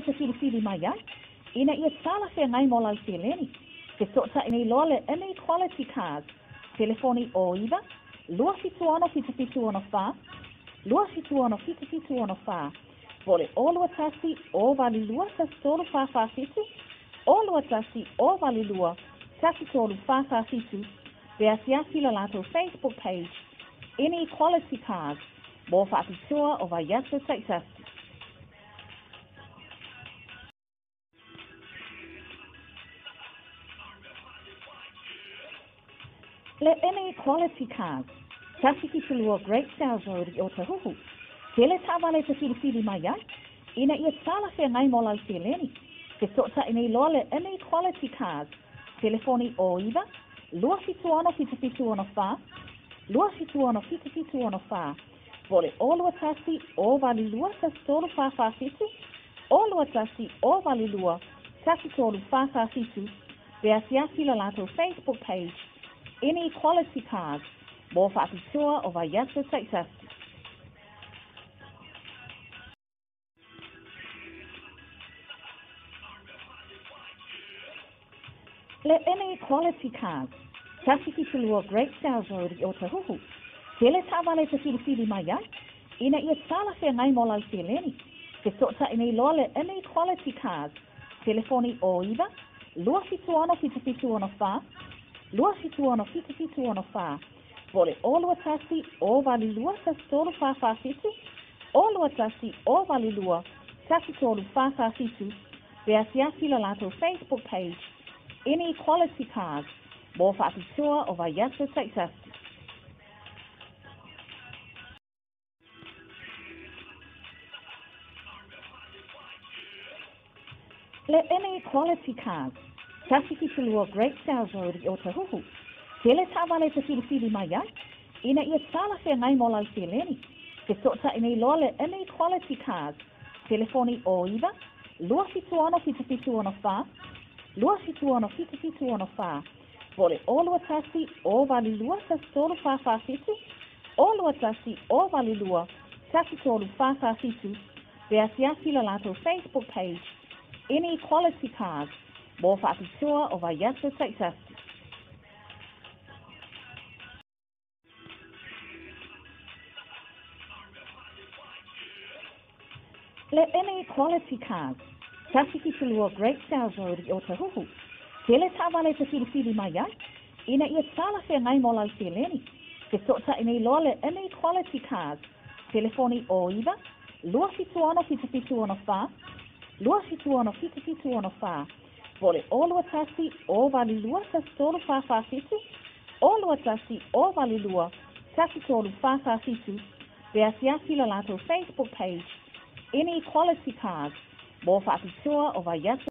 Te whiriwhiri mai ai. Ina ia tala whea ngai mo lau te leni. Te sota inei loa le inequality cards. Telefoni o iwa. Lua fitu ono fitu fitu ono wha. Lua fitu ono fitu fitu ono wha. Vole o lua tasi o vali lua tasi tolu wha wha fitu. O lua tasi o vali lua tasi tolu wha wha fitu. Pe asiasi la lato Facebook page. Inequality cards. Mo whaapitua o vai atu taisasi. Le inequality cards. Tasiki tulua Great Sales Road i o Tahuhu. Tele tawale te whiriwhiri mai ai. Ina ia tala whea ngai mo lau te leni. Te sota inei loa le inequality cards. Telefoni o iwa. Lua fitu ono fitu fitu ono wha. Lua fitu ono fitu fitu ono wha. Vole o lua tasi o vali lua tasi tolu wha wha fitu. O lua tasi o vali lua tasi tolu wha wha fitu. Pe asiasi la lato Facebook page. Inequality cards. Mo whaapitua o vai atu taisasi. Le inequality cards. Tasiki tulua Great Sales Road i o Tahuhu. Tele tawale te whiriwhiri mai ai. Ina ia tala whea ngai mo lau te leni. Te sota inei loa le inequality cards. Telefoni o iwa. Lua fitu ono fitu fitu ono wha. Lua fitu ono fitu fitu ono wha. Vole o lua tasi o vali lua tasi tolu wha wha fitu. O lua tasi o vali lua tasi tolu wha wha fitu. Pe asiasi la lato Facebook page. Inequality cards. Mo whaapitua o vai atu taisasi. Le inequality cards. Tasiki tulua Great Sales Road i o Tahuhu. Tele tawale te whiriwhiri mai ai. Ina ia tala whea ngai mo lau te leni. Te sota inei loa le inequality cards. Telefoni o iwa. Lua fitu ono fitu fitu ono wha. Lua fitu ono fitu fitu ono wha. Vole o lua tasi o vali lua tasi tolu wha wha fitu. O lua tasi o vali lua tasi tolu wha wha fitu. Pe asiasi la lato Facebook page. Inequality cards. Mo whaapitua o vai atu taisasi. Le inequality cards. Tasiki tulua Great Sales Road i o Tahuhu. Tele tawale te whiriwhiri mai ai. Ina ia tala whea ngai mo lau te leni. Te sota inei loa le inequality cards. Telefoni o iwa. Lua fitu ono fitu fitu ono wha. Lua fitu ono fitu fitu ono wha. Vole o lua tasi o vali lua tasi tolu wha wha fitu. O lua tasi o vali lua tasi tolu wha wha fitu. Pe asiasi la lato Facebook page. Inequality cards. Mo whaapitua o vai atu